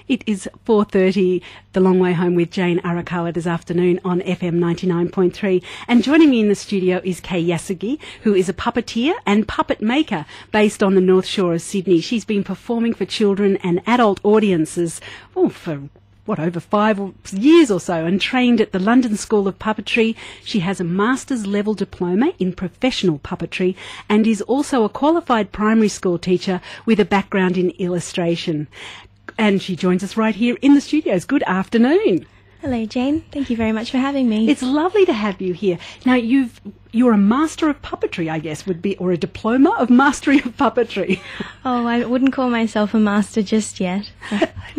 It is 4:30, The Long Way Home with Jane Arakawa this afternoon on FM 99.3. And joining me in the studio is Kei Yasugi, who is a puppeteer and puppet maker based on the North Shore of Sydney. She's been performing for children and adult audiences for over 5 years or so, and trained at the London School of Puppetry. She has a master's level diploma in professional puppetry and is also a qualified primary school teacher with a background in illustration. And she joins us right here in the studios. Good afternoon. Hello, Jane. Thank you very much for having me. It's lovely to have you here. Now, you're a master of puppetry, I guess, or a diploma of mastery of puppetry. Oh, I wouldn't call myself a master just yet.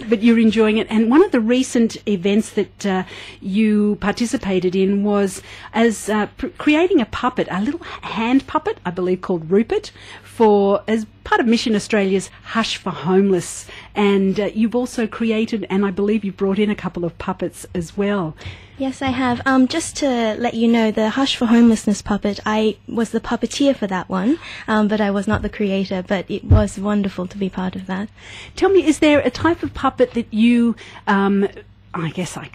But you're enjoying it. And one of the recent events that you participated in was as creating a puppet, a little hand puppet, I believe, called Rupert, as part of Mission Australia's Hush for Homeless. And you've also created, and I believe you brought in a couple of puppets as well. Yes, I have. Just to let you know, the Hush for Homelessness puppet, I was the puppeteer for that one, but I was not the creator, but it was wonderful to be part of that. Tell me, is there a type of puppet that you...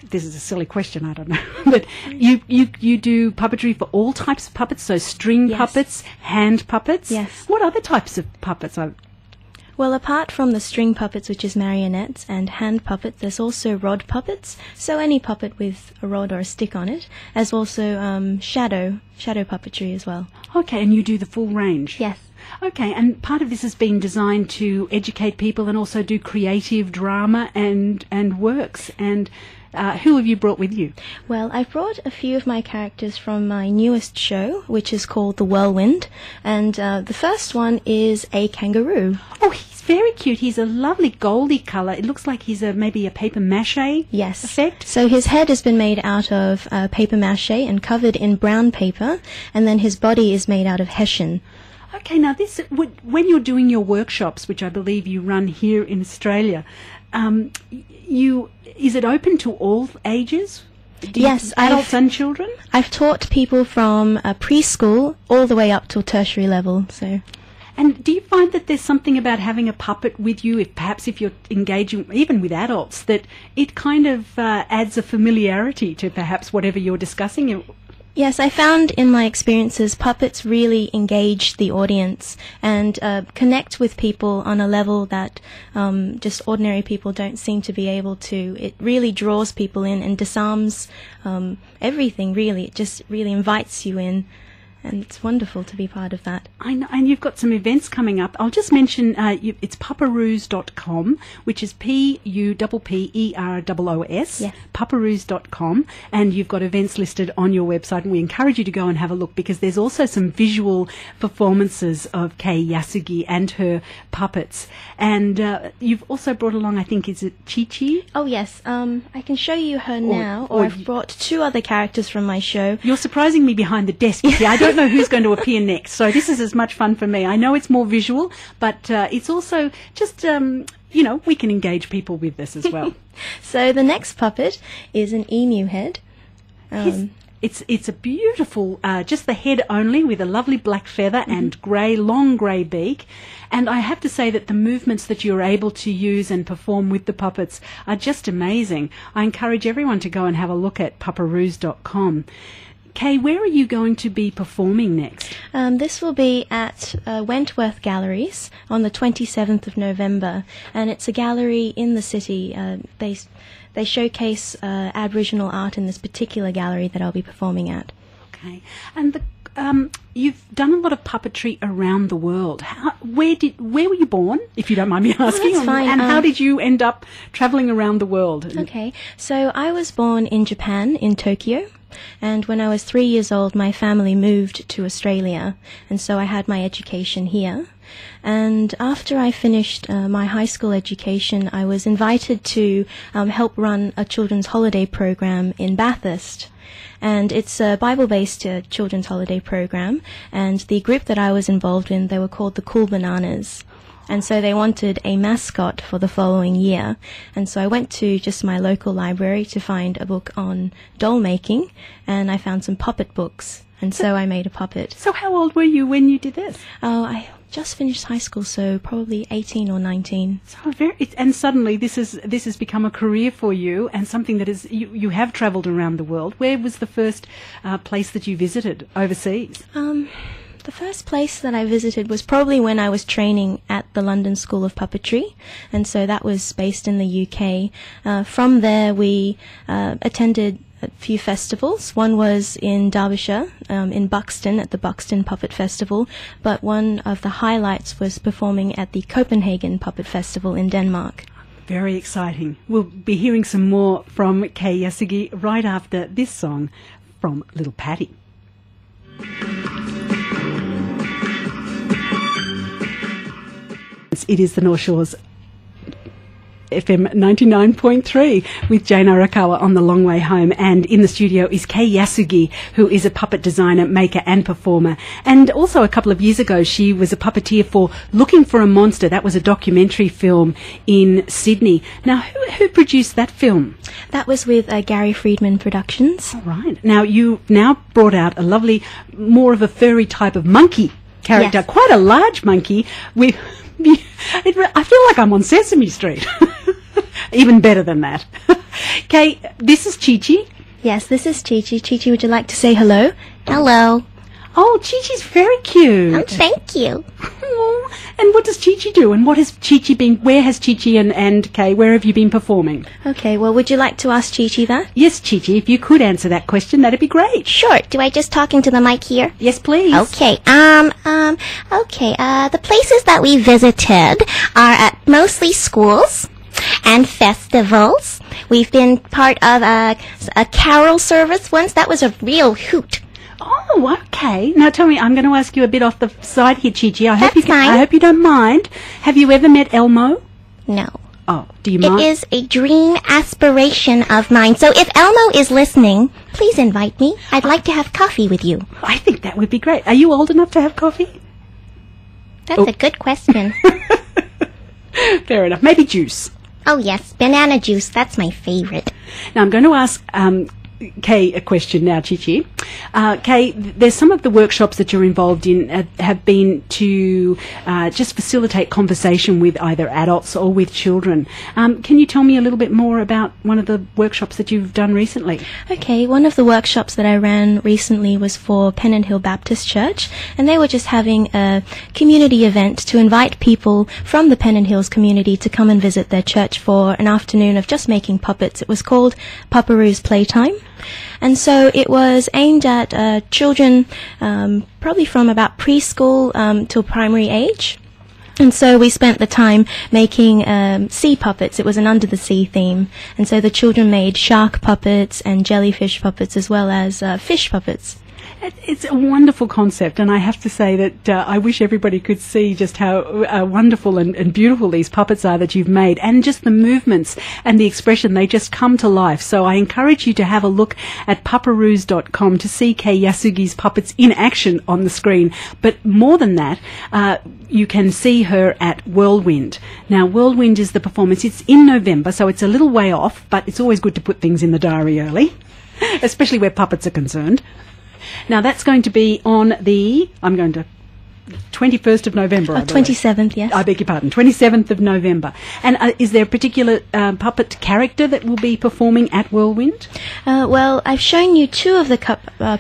this is a silly question, I don't know. But you do puppetry for all types of puppets, so string puppets, hand puppets? Yes. What other types of puppets are... Well, apart from the string puppets, which is marionettes, and hand puppets, there's also rod puppets, so any puppet with a rod or a stick on it, as also shadow puppetry as well. Okay, and you do the full range? Yes. Okay, and part of this has been designed to educate people and also do creative drama and works. And who have you brought with you? Well, I've brought a few of my characters from my newest show, which is called The Whirlwind. And the first one is a kangaroo. Oh, he's very cute. He's a lovely goldy colour. It looks like he's maybe a paper mache effect. So his head has been made out of paper mache and covered in brown paper, and then his body is made out of hessian. Okay, now when you're doing your workshops, which I believe you run here in Australia, is it open to all ages? Yes, adults and children? I've taught people from preschool all the way up to tertiary level. So. And do you find that there's something about having a puppet with you, if you're engaging even with adults, that it kind of adds a familiarity to perhaps whatever you're discussing? Yes, I found in my experiences puppets really engage the audience and connect with people on a level that just ordinary people don't seem to be able to. It really draws people in and disarms everything, really. It just really invites you in. And it's wonderful to be part of that. I know, and you've got some events coming up. I'll just mention it's pupperoos.com, which is PUPPEROOS, yes. Pupperoos.com, and you've got events listed on your website, and we encourage you to go and have a look because there's also some visual performances of Kei Yasugi and her puppets. And you've also brought along, I think, is it Chi-Chi? Oh, yes. I can show you her now, or I've brought 2 other characters from my show. You're surprising me behind the desk. You see, I don't know who's going to appear next, so this is as much fun for me. I know it's more visual, but it's also just, we can engage people with this as well. So the next puppet is an emu head. It's a beautiful, just the head only with a lovely black feather and long grey beak. And I have to say that the movements that you're able to use and perform with the puppets are just amazing. I encourage everyone to go and have a look at pupperoos.com. Kei, where are you going to be performing next? This will be at Wentworth Galleries on the 27th of November, and it's a gallery in the city. They showcase Aboriginal art in this particular gallery that I'll be performing at. Okay, and you've done a lot of puppetry around the world. Where were you born, if you don't mind me asking? That's fine. And how did you end up travelling around the world? Okay, so I was born in Japan, in Tokyo. And when I was 3 years old, my family moved to Australia, and so I had my education here. And after I finished my high school education, I was invited to help run a children's holiday program in Bathurst. And it's a Bible-based children's holiday program, and the group that I was involved in, they were called the Cool Bananas. And so they wanted a mascot for the following year. And so I went to just my local library to find a book on doll making, and I found some puppet books. And so I made a puppet. So how old were you when you did this? Oh, just finished high school, so probably 18 or 19. So and suddenly this has become a career for you, and something that is you have travelled around the world. Where was the first place that you visited overseas? The first place that I visited was probably when I was training at the London School of Puppetry, and so that was based in the UK. From there, we attended a few festivals. One was in Derbyshire, in Buxton, at the Buxton Puppet Festival, but one of the highlights was performing at the Copenhagen Puppet Festival in Denmark. Very exciting. We'll be hearing some more from Kei Yasugi right after this song from Little Patty. It is the North Shores FM 99.3 with Jane Arakawa on The Long Way Home, and in the studio is Kei Yasugi, who is a puppet designer, maker and performer. And also a couple of years ago she was a puppeteer for Looking for a Monster. That was a documentary film in Sydney. Now who produced that film? That was with Gary Friedman Productions. All right. Now you've now brought out a lovely, more of a furry type of monkey character, Yes. Quite a large monkey with... I feel like I'm on Sesame Street. Even better than that. Kay, this is Chi-Chi. Yes, this is Chi-Chi. Chi-Chi, would you like to say hello? Hello. Oh, Chi-Chi's very cute. Oh, thank you. Aw, and what does Chi-Chi do? And what has Chi-Chi been, where has Chi-Chi and Kay, where have you been performing? Okay, well, would you like to ask Chi-Chi that? Yes, Chi-Chi, if you could answer that question, that'd be great. Sure. Do I just talk into the mic here? Yes, please. Okay. The places that we visited are at mostly schools and festivals. We've been part of a carol service once. That was a real hoot. Oh, okay. Now tell me, I'm going to ask you a bit off the side here, Chi-Chi. That's fine. I hope you don't mind. Have you ever met Elmo? No. Oh, do you mind? It is a dream aspiration of mine. So if Elmo is listening, please invite me. I'd like to have coffee with you. I think that would be great. Are you old enough to have coffee? That's a good question. Fair enough. Maybe juice. Oh, yes. Banana juice. That's my favorite. Now, I'm going to ask Kay a question now, Chi-Chi. Kay, there's some of the workshops that you're involved in have been to just facilitate conversation with either adults or with children. Can you tell me a little bit more about one of the workshops that you've done recently? Okay, one of the workshops that I ran recently was for Pennant Hill Baptist Church, and they were just having a community event to invite people from the Pennant Hills community to come and visit their church for an afternoon of just making puppets. It was called Pupperoo's Playtime. And so it was aimed at children probably from about preschool till primary age. And so we spent the time making sea puppets. It was an under-the-sea theme. And so the children made shark puppets and jellyfish puppets as well as fish puppets. It's a wonderful concept, and I have to say that I wish everybody could see just how wonderful and beautiful these puppets are that you've made, and just the movements and the expression, they just come to life. So I encourage you to have a look at pupperoos.com to see Kei Yasugi's puppets in action on the screen. But more than that, you can see her at Whirlwind. Now, Whirlwind is the performance. It's in November, so it's a little way off, but it's always good to put things in the diary early, especially where puppets are concerned. Now, that's going to be on the, 21st of November, I believe. 27th, yes. I beg your pardon, 27th of November. And is there a particular puppet character that will be performing at Whirlwind? Well, I've shown you two of the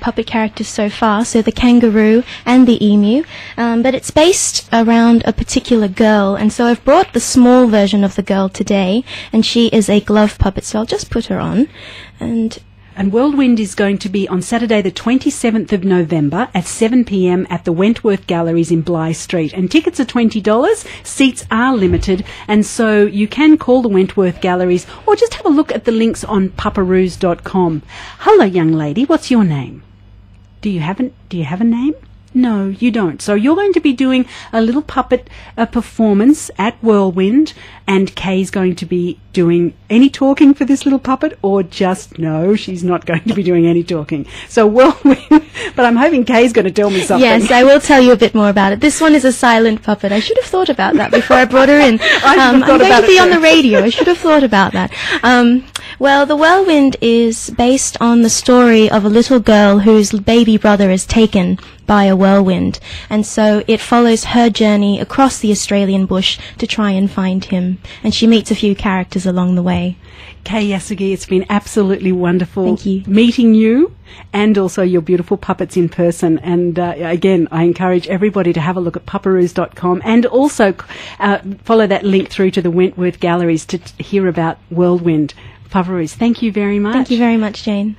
puppet characters so far, so the kangaroo and the emu, but it's based around a particular girl, and so I've brought the small version of the girl today, and she is a glove puppet, so I'll just put her on. And Whirlwind is going to be on Saturday the 27th of November at 7 p.m. at the Wentworth Galleries in Bligh Street. And tickets are $20, seats are limited, and so you can call the Wentworth Galleries or just have a look at the links on pupperoos.com. Hello, young lady, what's your name? Do you have a name? No, you don't. So you're going to be doing a little puppet performance at Whirlwind, and Kay's going to be doing any talking for this little puppet, or just, no, she's not going to be doing any talking. So Whirlwind, but I'm hoping Kay's going to tell me something. Yes, I will tell you a bit more about it. This one is a silent puppet. I should have thought about that before I brought her in. I'm going to be on the radio. I should have thought about that. Well, the Whirlwind is based on the story of a little girl whose baby brother is taken by a whirlwind. And so it follows her journey across the Australian bush to try and find him. And she meets a few characters along the way. Kay Yasugi, it's been absolutely wonderful Thank you. meeting you and also your beautiful puppets in person. And again, I encourage everybody to have a look at pupperoos.com and also follow that link through to the Wentworth Galleries to hear about Whirlwind. Pupperoos, thank you very much. Thank you very much, Jane.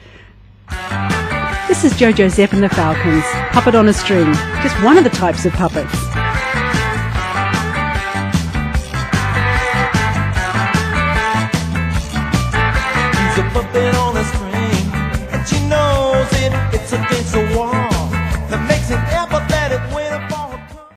This is Jojo Zepp and the Falcons, Puppet on a String, just one of the types of puppets.